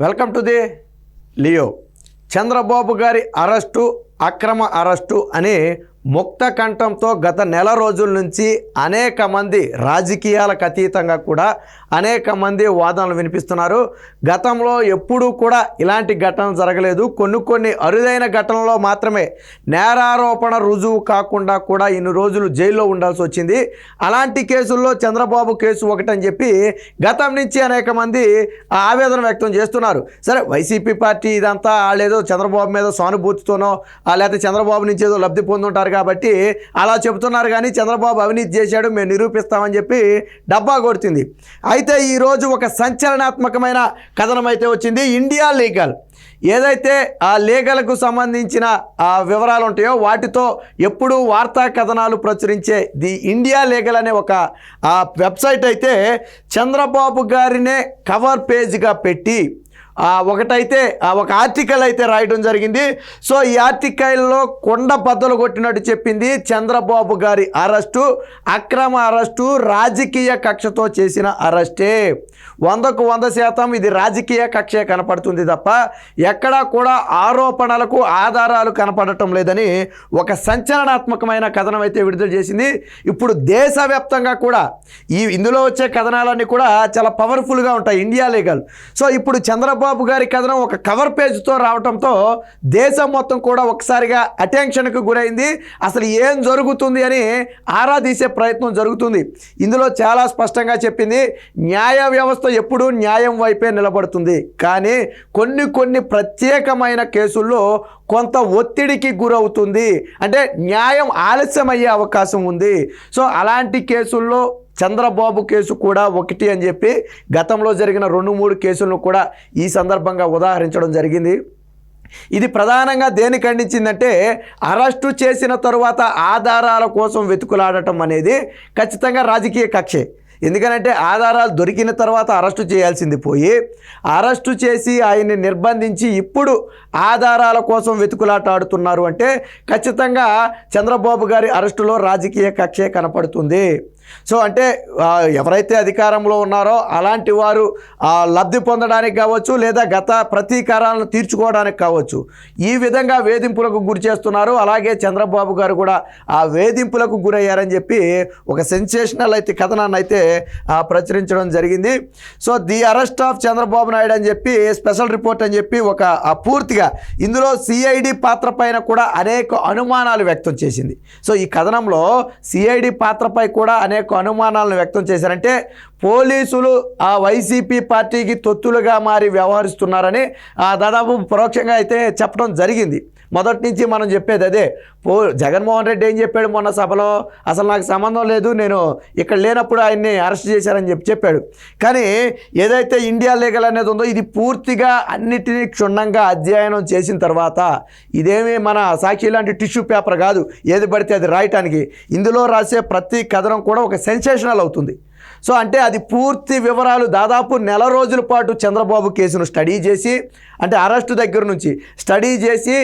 Welcome to the Leo. Chandrababu గారి arrest అక్రమ arrest అని ముక్త కంఠంతో గత నెల రోజుల నుంచి అనేక మంది రాజకీయాలకు అతీతంగా కూడా అనేక మంది వాదనలు వినిపిస్తున్నారు. గతంలో ఎప్పుడూ కూడా ఇలాంటి ఘటనలు జరగలేదు. కొన్ని అరుదైన ఘటనలో మాత్రమే నేరారోపణ రుజువు కాకుండా కూడా ఇన్ని రోజులు జైల్లో ఉండాల్సి వచ్చింది. అలాంటి కేసుల్లో చంద్రబాబు కేసు ఒకటని చెప్పి గతం నుంచి అనేక మంది ఆవేదన వ్యక్తం చేస్తున్నారు. సరే, వైసీపీ పార్టీ ఇదంతా లేదో చంద్రబాబు మీద సానుభూతితోనో లేకపోతే చంద్రబాబు నుంచి ఏదో లబ్ధి పొందుంటారు కాబట్టి అలా చెబుతున్నారు. కానీ చంద్రబాబు అవినీతి చేశాడు, మేము నిరూపిస్తామని చెప్పి డబ్బా కొడుతుంది. అయితే ఈరోజు ఒక సంచలనాత్మకమైన కథనం అయితే వచ్చింది. ఇండియా లీగల్ ఏదైతే ఆ లీగల్కు సంబంధించిన వివరాలు ఉంటాయో వాటితో ఎప్పుడూ వార్తా కథనాలు ప్రచురించే ది ఇండియా లీగల్ అనే ఒక వెబ్సైట్ అయితే చంద్రబాబు గారినే కవర్ పేజ్గా పెట్టి ఒకటైతే ఒక ఆర్టికల్ అయితే రాయడం జరిగింది. సో ఈ ఆర్టికల్లో కొండ బద్దలు కొట్టినట్టు చెప్పింది చంద్రబాబు గారి అరెస్టు అక్రమ అరెస్టు, రాజకీయ కక్షతో చేసిన అరెస్టే. 100కు 100% ఇది రాజకీయ కక్షే కనపడుతుంది తప్ప ఎక్కడా కూడా ఆరోపణలకు ఆధారాలు కనపడటం లేదని ఒక సంచలనాత్మకమైన కథనం అయితే విడుదల చేసింది. ఇప్పుడు దేశవ్యాప్తంగా కూడా ఇందులో వచ్చే కథనాలన్నీ కూడా చాలా పవర్ఫుల్గా ఉంటాయి ఇండియా లీగల్. సో ఇప్పుడు చంద్రబాబు గారి కథనం ఒక కవర్ పేజ్తో రావడంతో దేశం మొత్తం కూడా ఒకసారిగా అటెన్షన్కు గురైంది. అసలు ఏం జరుగుతుంది అని ఆరా తీసే ప్రయత్నం జరుగుతుంది. ఇందులో చాలా స్పష్టంగా చెప్పింది, న్యాయ వ్యవస్థ ఎప్పుడూ న్యాయం వైపే నిలబడుతుంది. కానీ కొన్ని ప్రత్యేకమైన కేసుల్లో కొంత ఒత్తిడికి గురవుతుంది, అంటే న్యాయం ఆలస్యమయ్యే అవకాశం ఉంది. సో అలాంటి కేసుల్లో చంద్రబాబు కేసు కూడా ఒకటి అని చెప్పి గతంలో జరిగిన 2-3 కేసులను కూడా ఈ సందర్భంగా ఉదాహరించడం జరిగింది. ఇది ప్రధానంగా దేన్ని ఖండించిందంటే అరెస్టు చేసిన తరువాత ఆధారాల కోసం వెతుకులాడటం అనేది ఖచ్చితంగా రాజకీయ కక్షే. ఎందుకనంటే ఆధారాలు దొరికిన తర్వాత అరెస్టు చేయాల్సింది పోయి అరెస్టు చేసి ఆయన్ని నిర్బంధించి ఇప్పుడు ఆధారాల కోసం వెతుకులాట ఆడుతున్నారు అంటే ఖచ్చితంగా చంద్రబాబు గారి అరెస్టులో రాజకీయ కక్షే కనపడుతుంది. సో అంటే ఎవరైతే అధికారంలో ఉన్నారో అలాంటి వారు లబ్ధి పొందడానికి కావచ్చు, లేదా గత ప్రతీకారాలను తీర్చుకోవడానికి కావచ్చు, ఈ విధంగా వేధింపులకు గురి చేస్తున్నారు. అలాగే చంద్రబాబు గారు కూడా ఆ వేధింపులకు గురయ్యారని చెప్పి ఒక సెన్సేషనల్ అయితే కథనాన్ని అయితే ప్రచురించడం జరిగింది. So the arrest of Chandrababu Naidu అని చెప్పి స్పెషల్ రిపోర్ట్ అని చెప్పి ఒక పూర్తిగా ఇందులో సిఐడి పాత్ర పైన కూడా అనేక అనుమానాలు వ్యక్తం చేసింది. సో ఈ కథనంలో సిఐడి పాత్రపై కూడా అనేక అనుమానాలను వ్యక్తం చేశారంటే పోలీసులు ఆ వైసీపీ పార్టీకి తొత్తులుగా మారి వ్యవహరిస్తున్నారని దాదాపు పరోక్షంగా అయితే చెప్పడం జరిగింది. మొదటి నుంచి మనం చెప్పేది అదే. జగన్మోహన్ రెడ్డి ఏం చెప్పాడు మొన్న సభలో, అసలు నాకు సంబంధం లేదు, నేను ఇక్కడ లేనప్పుడు ఆయన్ని అరెస్ట్ చేశారని చెప్పాడు. కానీ ఏదైతే ఇండియా లీగల్ అనేది ఉందో ఇది పూర్తిగా అన్నిటినీ క్షుణ్ణంగా అధ్యయనం చేసిన తర్వాత, ఇదేమీ మన సాక్షి లాంటి టిష్యూ పేపర్ కాదు ఏది పడితే అది రాయటానికి. ఇందులో రాసే ప్రతి కథనం కూడా ఒక సెన్సేషనల్ అవుతుంది. సో అంటే అది పూర్తి వివరాలు దాదాపు నెల రోజుల పాటు చంద్రబాబు కేసును స్టడీ చేసి, అంటే అరెస్టు దగ్గర నుంచి స్టడీ చేసి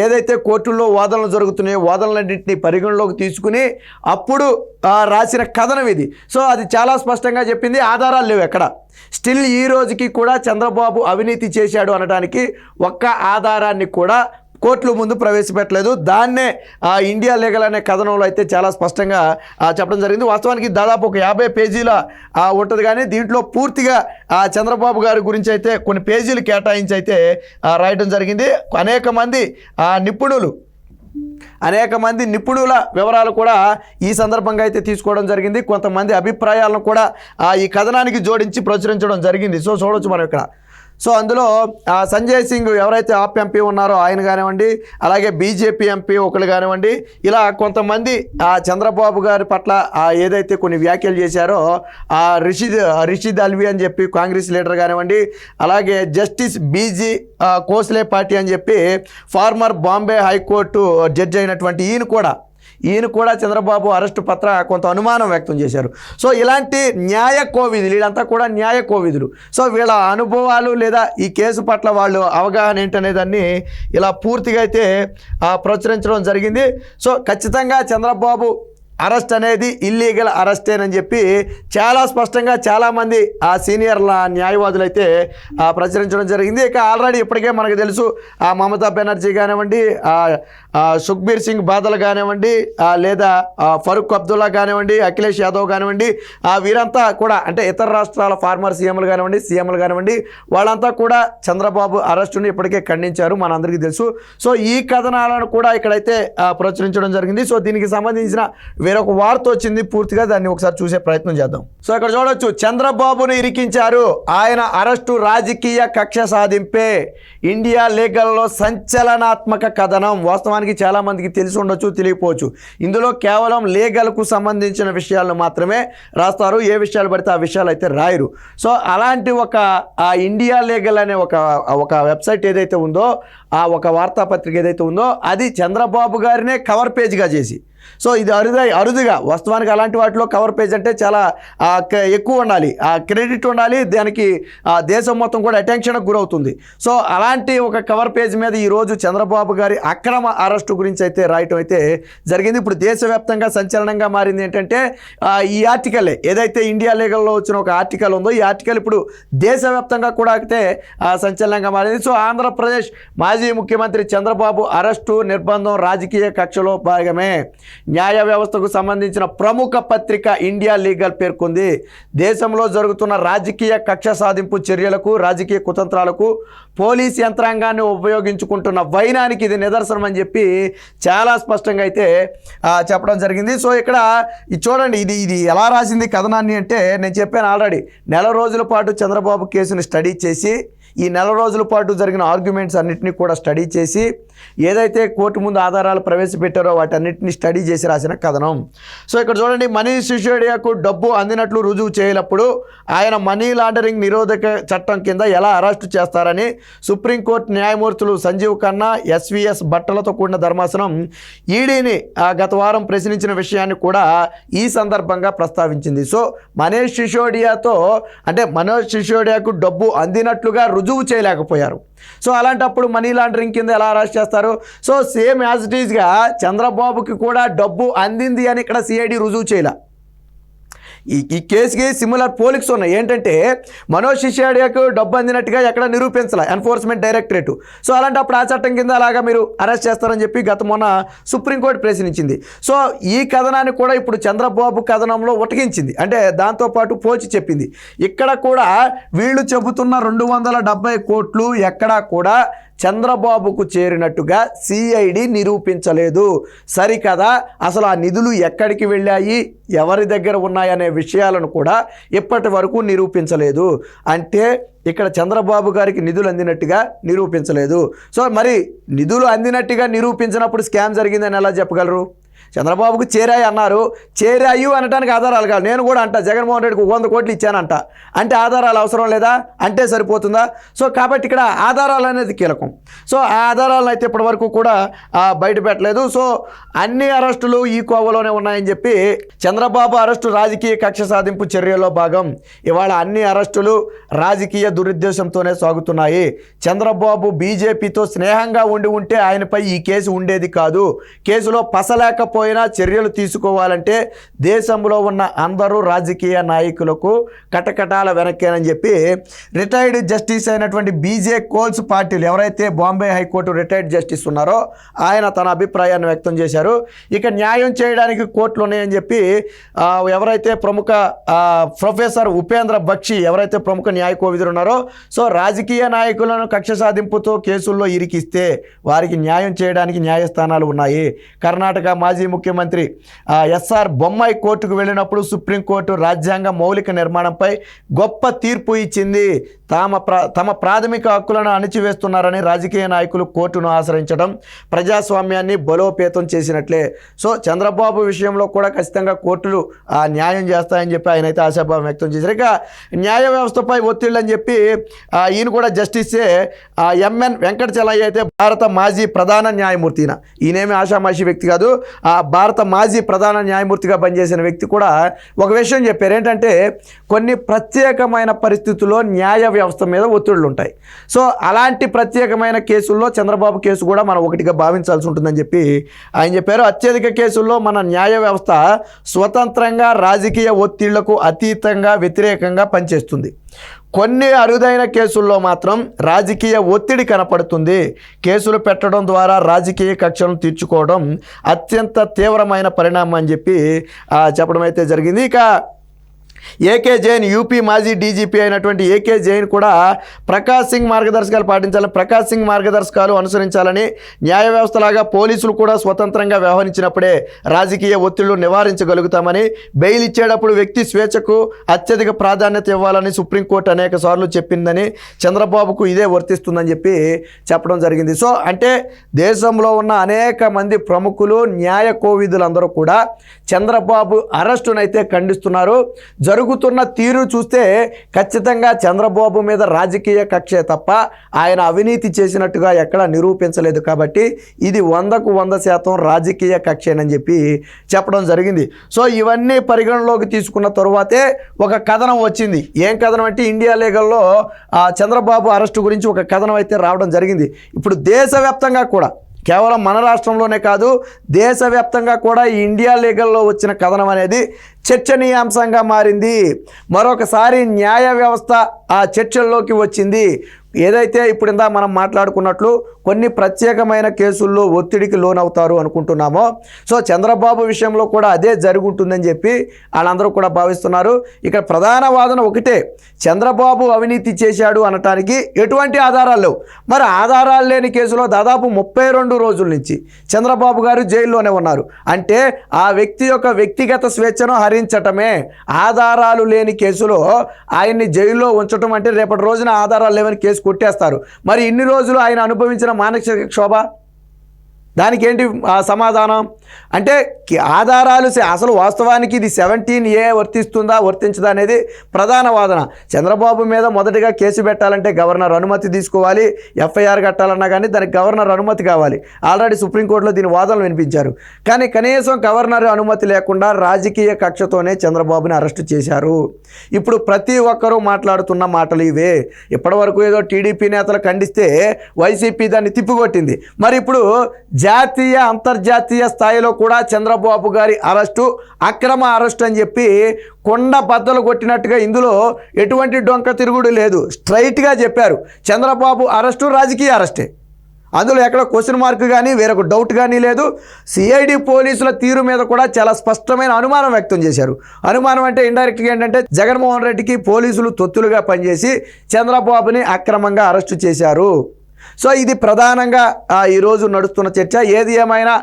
ఏదైతే కోర్టుల్లో వాదనలు జరుగుతున్నాయో వాదనలన్నింటినీ పరిగణలోకి తీసుకుని అప్పుడు రాసిన కథనం ఇది. సో అది చాలా స్పష్టంగా చెప్పింది, ఆధారాలు లేవు ఎక్కడ. స్టిల్ ఈ రోజుకి కూడా చంద్రబాబు అవినీతి చేశాడు అనడానికి ఒక్క ఆధారాన్ని కూడా కోర్టుల ముందు ప్రవేశపెట్టలేదు. దాన్నే ఇండియా లీగల్ అనే కథనంలో అయితే చాలా స్పష్టంగా చెప్పడం జరిగింది. వాస్తవానికి దాదాపు ఒక 50 పేజీల ఉంటుంది. కానీ దీంట్లో పూర్తిగా చంద్రబాబు గారి గురించి అయితే కొన్ని పేజీలు కేటాయించి అయితే రాయడం జరిగింది. అనేక మంది నిపుణుల వివరాలు కూడా ఈ సందర్భంగా అయితే తీసుకోవడం జరిగింది. కొంతమంది అభిప్రాయాలను కూడా ఈ కథనానికి జోడించి ప్రచురించడం జరిగింది. సో చూడవచ్చు మనం ఇక్కడ. సో అందులో సంజయ్ సింగ్ ఎవరైతే ఆప్ ఎంపీ ఉన్నారో ఆయన కానివ్వండి, అలాగే బీజేపీ ఎంపీ ఒకరు కానివ్వండి, ఇలా కొంతమంది చంద్రబాబు గారి పట్ల ఏదైతే కొన్ని వ్యాఖ్యలు చేశారో రిషిద్ అల్వి అని చెప్పి కాంగ్రెస్ లీడర్ కానివ్వండి, అలాగే జస్టిస్ బీజీ కోస్లే పార్టీ అని చెప్పి ఫార్మర్ బాంబే హైకోర్టు జడ్జి అయినటువంటి ఈయన కూడా చంద్రబాబు అరెస్టు పట్ల కొంత అనుమానం వ్యక్తం చేశారు. సో ఇలాంటి న్యాయ కోవిదులు, వీళ్ళంతా కూడా న్యాయ కోవిదులు. సో వీళ్ళ అనుభవాలు లేదా ఈ కేసు పట్ల వాళ్ళు అవగాహన ఏంటనేదాన్ని ఇలా పూర్తిగా అయితే ప్రచురించడం జరిగింది. సో ఖచ్చితంగా చంద్రబాబు అరెస్ట్ అనేది ఇల్లీగల్ అరెస్టేనని చెప్పి చాలా స్పష్టంగా చాలామంది ఆ సీనియర్ న్యాయవాదులు అయితే ప్రచురించడం జరిగింది. ఇక ఆల్రెడీ ఇప్పటికే మనకు తెలుసు ఆ మమతా బెనర్జీ కానివ్వండి, సుఖ్బీర్ సింగ్ బాదల్ కానివ్వండి, లేదా ఫరూక్ అబ్దుల్లా కానివ్వండి, అఖిలేష్ యాదవ్ కానివ్వండి, వీరంతా కూడా అంటే ఇతర రాష్ట్రాల ఫార్మర్ సీఎంలు కానివ్వండి, సీఎంలు కానివ్వండి, వాళ్ళంతా కూడా చంద్రబాబు అరెస్టుని ఇప్పటికే ఖండించారు, మనందరికీ తెలుసు. సో ఈ కథనాలను కూడా ఇక్కడైతే ప్రచురించడం జరిగింది. సో దీనికి సంబంధించిన వేరొక వార్త వచ్చింది, పూర్తిగా దాన్ని ఒకసారి చూసే ప్రయత్నం చేద్దాం. సో ఇక్కడ చూడొచ్చు, చంద్రబాబును ఇరికించారు, ఆయన అరెస్టు రాజకీయ కక్ష సాధింపే, ఇండియా లీగల్లో సంచలనాత్మక కథనం. వాస్తవానికి చాలా మందికి తెలిసి ఉండొచ్చు, తెలియకపోవచ్చు. ఇందులో కేవలం లీగల్కు సంబంధించిన విషయాలను మాత్రమే రాస్తారు, ఏ విషయాలు పడితే ఆ విషయాలు అయితే రాయరు. సో అలాంటి ఒక ఇండియా లీగల్ అనే ఒక వెబ్సైట్ ఏదైతే ఉందో, ఆ ఒక వార్తాపత్రిక ఏదైతే ఉందో, అది చంద్రబాబు గారినే కవర్ పేజ్గా చేసి, సో ఇది అరుదుగా వాస్తవానికి అలాంటి వాటిలో కవర్ పేజ్ అంటే చాలా ఎక్కువ ఉండాలి, ఆ క్రెడిట్ ఉండాలి, దానికి దేశం మొత్తం కూడా అటెన్షన్కి గురవుతుంది. సో అలాంటి ఒక కవర్ పేజ్ మీద ఈరోజు చంద్రబాబు గారి అక్రమ అరెస్టు గురించి అయితే రాయటం అయితే జరిగింది. ఇప్పుడు దేశవ్యాప్తంగా సంచలనంగా మారింది ఏంటంటే ఈ ఆర్టికల్ ఏదైతే ఇండియా లీగల్లో వచ్చిన ఒక ఆర్టికల్ ఉందో, ఈ ఆర్టికల్ ఇప్పుడు దేశవ్యాప్తంగా కూడా అయితే సంచలనంగా మారింది. సో ఆంధ్రప్రదేశ్ మాజీ ముఖ్యమంత్రి చంద్రబాబు అరెస్టు నిర్బంధం రాజకీయ కక్షలో భాగమే, న్యాయ వ్యవస్థకు సంబంధించిన ప్రముఖ పత్రిక ఇండియా లీగల్ పేర్కొంది. దేశంలో జరుగుతున్న రాజకీయ కక్ష సాధింపు చర్యలకు, రాజకీయ కుతంత్రాలకు పోలీస్ యంత్రాంగాన్ని ఉపయోగించుకుంటున్న వైనానికి ఇది నిదర్శనం అని చెప్పి చాలా స్పష్టంగా అయితే చెప్పడం జరిగింది. సో ఇక్కడ చూడండి, ఇది ఎలా రాసింది కథనాన్ని అంటే, నేను చెప్పాను ఆల్రెడీ, నెల రోజుల పాటు చంద్రబాబు కేసుని స్టడీ చేసి, ఈ నెల రోజుల పాటు జరిగిన ఆర్గ్యుమెంట్స్ అన్నింటినీ కూడా స్టడీ చేసి, ఏదైతే కోర్టు ముందు ఆధారాలు ప్రవేశపెట్టారో వాటన్నిటిని స్టడీ చేసి రాసిన కథనం. సో ఇక్కడ చూడండి, మనీష్ సిసోడియాకు డబ్బు అందినట్లు రుజువు చేయనప్పుడు ఆయన మనీ లాండరింగ్ నిరోధక చట్టం కింద ఎలా అరెస్టు చేస్తారని సుప్రీంకోర్టు న్యాయమూర్తులు సంజీవ్ ఖన్నా, ఎస్వీఎస్ భట్టలతో కూడిన ధర్మాసనం ఈడీని గత వారం ప్రశ్నించిన విషయాన్ని కూడా ఈ సందర్భంగా ప్రస్తావించింది. సో మనీష్ సిసోడియాకు డబ్బు అందినట్లుగా రుజువు చేయలేకపోయారు. సో అలాంటప్పుడు మనీ లాండరింగ్ కింద ఎలా అరెస్ట్ చేస్తారు? సో సేమ్ యాజ్ ఇట్ ఈజ్గా చంద్రబాబుకి కూడా డబ్బు అందింది అని ఇక్కడ సిఐడి రుజువు చేయలే. ఈ కేసుకి సిమిలర్ పోలిక్స్ ఉన్నాయి. ఏంటంటే మనోజ్ సిసోడియాకు డబ్బు అందినట్టుగా ఎక్కడ నిరూపించాల ఎన్ఫోర్స్మెంట్ డైరెక్టరేట్. సో అలాంటప్పుడు ఆ చట్టం కింద అలాగా మీరు అరెస్ట్ చేస్తారని చెప్పి మొన్న సుప్రీంకోర్టు ప్రశ్నించింది. సో ఈ కథనాన్ని కూడా ఇప్పుడు చంద్రబాబు కథనంలో ఉటకించింది, అంటే దాంతోపాటు పోల్చి చెప్పింది. ఇక్కడ కూడా వీళ్ళు చెబుతున్న 270 కోట్లు ఎక్కడా కూడా చంద్రబాబుకు చేరినట్టుగా సిఐడి నిరూపించలేదు. సరికదా, అసలు ఆ నిధులు ఎక్కడికి వెళ్ళాయి, ఎవరి దగ్గర ఉన్నాయనే విషయాలను కూడా ఇప్పటి వరకు నిరూపించలేదు. అంటే ఇక్కడ చంద్రబాబు గారికి నిధులు అందినట్టుగా నిరూపించలేదు. సో మరి నిధులు అందినట్టుగా నిరూపించినప్పుడు స్కామ్ జరిగిందని ఎలా చెప్పగలరు? చంద్రబాబుకు చేరాయి అన్నారు, చేరాయి అనడానికి ఆధారాలు కాదు. నేను కూడా అంట, జగన్మోహన్ రెడ్డికి 100 కోట్లు ఇచ్చానంట, అంటే ఆధారాలు అవసరం లేదా? అంటే సరిపోతుందా? సో కాబట్టి ఇక్కడ ఆధారాలు అనేది కీలకం. సో ఆ ఆధారాలను అయితే ఇప్పటి వరకు కూడా బయట పెట్టలేదు. సో అన్ని అరెస్టులు ఈ కోవలోనే ఉన్నాయని చెప్పి చంద్రబాబు అరెస్టు రాజకీయ కక్ష సాధింపు చర్యలో భాగం. ఇవాళ అన్ని అరెస్టులు రాజకీయ దురుద్దేశంతోనే సాగుతున్నాయి. చంద్రబాబు బీజేపీతో స్నేహంగా ఉంటే ఆయనపై ఈ కేసు ఉండేది కాదు. కేసులో పసలేకపోయినా చర్యలు తీసుకోవాలంటే దేశంలో ఉన్న అందరూ రాజకీయ నాయకులకు కటకటాల వెనక్కేనని చెప్పి రిటైర్డ్ జస్టిస్ అయినటువంటి బీజే కోల్స్ పాటిల్, ఎవరైతే బాంబే హైకోర్టు రిటైర్డ్ జస్టిస్ ఉన్నారో, ఆయన తన అభిప్రాయాన్ని వ్యక్తం చేశారు. ఇక న్యాయం చేయడానికి కోర్టులు ఉన్నాయని చెప్పి ఎవరైతే ప్రముఖ ప్రొఫెసర్ ఉపేంద్ర బక్షి, ఎవరైతే ప్రముఖ న్యాయ కోవిదులు ఉన్నారో, సో రాజకీయ నాయకులను కక్ష సాధింపుతో కేసుల్లో ఇరికిస్తే వారికి న్యాయం చేయడానికి న్యాయస్థానాలు ఉన్నాయి. కర్ణాటక మాజీ ముఖ్యమంత్రి ఎస్ఆర్ బొమ్మాయి కోర్టుకు వెళ్ళినప్పుడు సుప్రీంకోర్టు రాజ్యాంగ మౌలిక నిర్మాణంపై గొప్ప తీర్పు ఇచ్చింది. తమ ప్రాథమిక హక్కులను అణిచివేస్తున్నారని రాజకీయ నాయకులు కోర్టును ఆశ్రయించడం ప్రజాస్వామ్యాన్ని బలోపేతం చేసినట్లే. సో చంద్రబాబు విషయంలో కూడా ఖచ్చితంగా కోర్టులు న్యాయం చేస్తాయని చెప్పి ఆయన అయితే ఆశాభావం వ్యక్తం చేశారు. ఇక న్యాయ వ్యవస్థపై ఒత్తిళ్ళు అని చెప్పి ఈయన కూడా జస్టిసే ఎంఎన్ వెంకటచలయ్య అయితే భారత మాజీ ప్రధాన న్యాయమూర్తి. ఈయనేమి ఆషామాషి వ్యక్తి కాదు. భారత మాజీ ప్రధాన న్యాయమూర్తిగా పనిచేసిన వ్యక్తి కూడా ఒక విషయం చెప్పారు. ఏంటంటే కొన్ని ప్రత్యేకమైన పరిస్థితుల్లో న్యాయ వ్యవస్థ మీద ఒత్తిడులు ఉంటాయి. సో అలాంటి ప్రత్యేకమైన కేసుల్లో చంద్రబాబు కేసు కూడా మనం ఒకటిగా భావించాల్సి ఉంటుందని చెప్పి ఆయన చెప్పారు. అత్యధిక కేసుల్లో మన న్యాయ వ్యవస్థ స్వతంత్రంగా రాజకీయ ఒత్తిళ్లకు అతీతంగా వ్యతిరేకంగా పనిచేస్తుంది. కొన్ని అరుదైన కేసుల్లో మాత్రం రాజకీయ ఒత్తిడి కనపడుతుంది. కేసులు పెట్టడం ద్వారా రాజకీయ కక్షలను తీర్చుకోవడం అత్యంత తీవ్రమైన పరిణామం అని చెప్పి చెప్పడం అయితే జరిగింది. ఇక ఏకే జైన్ యూపీ మాజీ డీజీపీ అయినటువంటి ఏకే జైన్ కూడా ప్రకాష్ సింగ్ మార్గదర్శకాలు పాటించాలని, ప్రకాష్ సింగ్ మార్గదర్శకాలు అనుసరించాలని, న్యాయ వ్యవస్థలాగా పోలీసులు కూడా స్వతంత్రంగా వ్యవహరించినప్పుడే రాజకీయ ఒత్తిళ్లు నివారించగలుగుతామని, బెయిల్ ఇచ్చేటప్పుడు వ్యక్తి స్వేచ్ఛకు అత్యధిక ప్రాధాన్యత ఇవ్వాలని సుప్రీంకోర్టు అనేక సార్లు చెప్పిందని, చంద్రబాబుకు ఇదే వర్తిస్తుందని చెప్పి చెప్పడం జరిగింది. సో అంటే దేశంలో ఉన్న అనేక మంది ప్రముఖులు, న్యాయ కోవిదులందరూ కూడా చంద్రబాబు అరెస్టునైతే ఖండిస్తున్నారు. జరుగుతున్న తీరు చూస్తే ఖచ్చితంగా చంద్రబాబు మీద రాజకీయ కక్షే తప్ప ఆయన అవినీతి చేసినట్టుగా ఎక్కడా నిరూపించలేదు. కాబట్టి ఇది 100% రాజకీయ కక్షేనని చెప్పి చెప్పడం జరిగింది. సో ఇవన్నీ పరిగణలోకి తీసుకున్న తరువాతే ఒక కథనం వచ్చింది. ఏం కథనం అంటే ఇండియా లీగల్లో చంద్రబాబు అరెస్టు గురించి ఒక కథనం అయితే రావడం జరిగింది. ఇప్పుడు దేశవ్యాప్తంగా కూడా, కేవలం మన రాష్ట్రంలోనే కాదు దేశవ్యాప్తంగా కూడా ఈ ఇండియా లీగల్లో వచ్చిన కథనం అనేది చర్చనీయాంశంగా మారింది. మరొకసారి న్యాయ వ్యవస్థ ఆ చర్చల్లోకి వచ్చింది. ఏదైతే ఇప్పుడు ఇందా మనం మాట్లాడుకున్నట్లు కొన్ని ప్రత్యేకమైన కేసుల్లో ఒత్తిడికి లోనవుతారు అనుకుంటున్నామో, సో చంద్రబాబు విషయంలో కూడా అదే జరుగుతుందని చెప్పి వాళ్ళందరూ కూడా భావిస్తున్నారు. ఇక్కడ ప్రధాన వాదన ఒకటే, చంద్రబాబు అవినీతి చేశాడు అనటానికి ఎటువంటి ఆధారాలు లేవు. మరి ఆధారాలు లేని కేసులో దాదాపు 32 రోజుల నుంచి చంద్రబాబు గారు జైల్లోనే ఉన్నారు. అంటే ఆ వ్యక్తి యొక్క వ్యక్తిగత స్వేచ్ఛను హరించటమే. ఆధారాలు లేని కేసులో ఆయన్ని జైల్లో ఉంచడం అంటే రేపటి రోజున ఆధారాలు లేవని కేసు కొట్టేస్తారు. మరి ఇన్ని రోజులు ఆయన అనుభవించిన మానసిక క్షోభ, దానికి ఏంటి సమాధానం అంటే ఆధారాలు అసలు వాస్తవానికి ఇది 17A వర్తిస్తుందా వర్తించదా అనేది ప్రధాన వాదన. చంద్రబాబు మీద మొదటిగా కేసు పెట్టాలంటే గవర్నర్ అనుమతి తీసుకోవాలి, ఎఫ్ఐఆర్ కట్టాలన్నా కానీ దానికి గవర్నర్ అనుమతి కావాలి. ఆల్రెడీ సుప్రీంకోర్టులో దీని వాదనలు వినిపించారు. కానీ కనీసం గవర్నర్ అనుమతి లేకుండా రాజకీయ కక్షతోనే చంద్రబాబుని అరెస్టు చేశారు. ఇప్పుడు ప్రతి ఒక్కరూ మాట్లాడుతున్న మాటలు ఇవే. ఇప్పటివరకు ఏదో టీడీపీ నేతలు ఖండిస్తే వైసీపీ దాన్ని తిప్పికొట్టింది. మరి ఇప్పుడు జాతీయ అంతర్జాతీయ స్థాయిలో కూడా చంద్రబాబు గారి అరెస్టు అక్రమ అరెస్టు అని చెప్పి కొండ బద్దలు కొట్టినట్టుగా ఇందులో ఎటువంటి డొంక తిరుగుడు లేదు. స్ట్రైట్గా చెప్పారు చంద్రబాబు అరెస్టు రాజకీయ అరెస్టే. అందులో ఎక్కడ క్వశ్చన్ మార్క్ కానీ వేరొక డౌట్ కానీ లేదు. సిఐడి పోలీసుల తీరు మీద కూడా చాలా స్పష్టమైన అనుమానం వ్యక్తం చేశారు. అనుమానం అంటే ఇండైరెక్ట్గా ఏంటంటే జగన్మోహన్ రెడ్డికి పోలీసులు తొత్తులుగా పనిచేసి చంద్రబాబుని అక్రమంగా అరెస్టు చేశారు. సో ఇది ప్రధానంగా ఈరోజు నడుస్తున్న చర్చ. ఏది ఏమైనా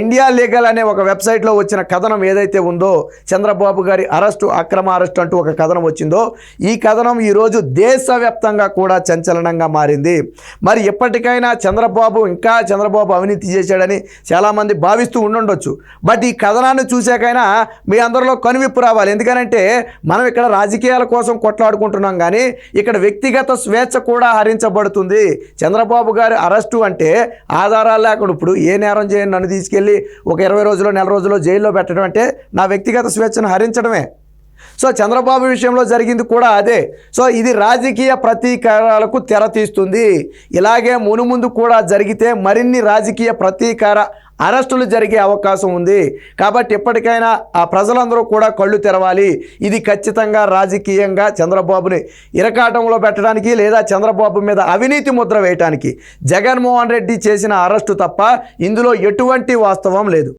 ఇండియా లీగల్ అనే ఒక వెబ్సైట్లో వచ్చిన కథనం ఏదైతే ఉందో, చంద్రబాబు గారి అరెస్టు అక్రమ అరెస్టు అంటూ ఒక కథనం వచ్చిందో, ఈ కథనం ఈరోజు దేశవ్యాప్తంగా కూడా సంచలనంగా మారింది. మరి ఎప్పటికైనా చంద్రబాబు అవినీతి చేశాడని చాలామంది భావిస్తూ ఉండుండొచ్చు. బట్ ఈ కథనాన్ని చూసాకైనా మీ అందరిలో కనువిప్పు రావాలి. ఎందుకనంటే మనం ఇక్కడ రాజకీయాల కోసం కొట్లాడుకుంటున్నాం, కానీ ఇక్కడ వ్యక్తిగత స్వేచ్ఛ కూడా హరించబడుతుంది. చంద్రబాబు గారి అరెస్టు అంటే ఆధారాలు లేకుండా ఇప్పుడు ఏ నేరం చేయని నన్ను తీసుకెళ్ళి ఒక 20 రోజులు నెల రోజుల్లో జైల్లో పెట్టడం అంటే నా వ్యక్తిగత స్వేచ్ఛను హరించడమే. సో చంద్రబాబు విషయంలో జరిగింది కూడా అదే. సో ఇది రాజకీయ ప్రతీకారాలకు తెరతీస్తుంది. ఇలాగే మునుముందు కూడా జరిగితే మరిన్ని రాజకీయ ప్రతీకార అరెస్టులు జరిగే అవకాశం ఉంది. కాబట్టి ఎప్పటికైనా ఆ ప్రజలందరూ కూడా కళ్ళు తెరవాలి. ఇది ఖచ్చితంగా రాజకీయంగా చంద్రబాబుని ఇరకాటంలో పెట్టడానికి లేదా చంద్రబాబు మీద అవినీతి ముద్ర వేయడానికి జగన్మోహన్ రెడ్డి చేసిన అరెస్టు తప్ప ఇందులో ఎటువంటి వాస్తవం లేదు.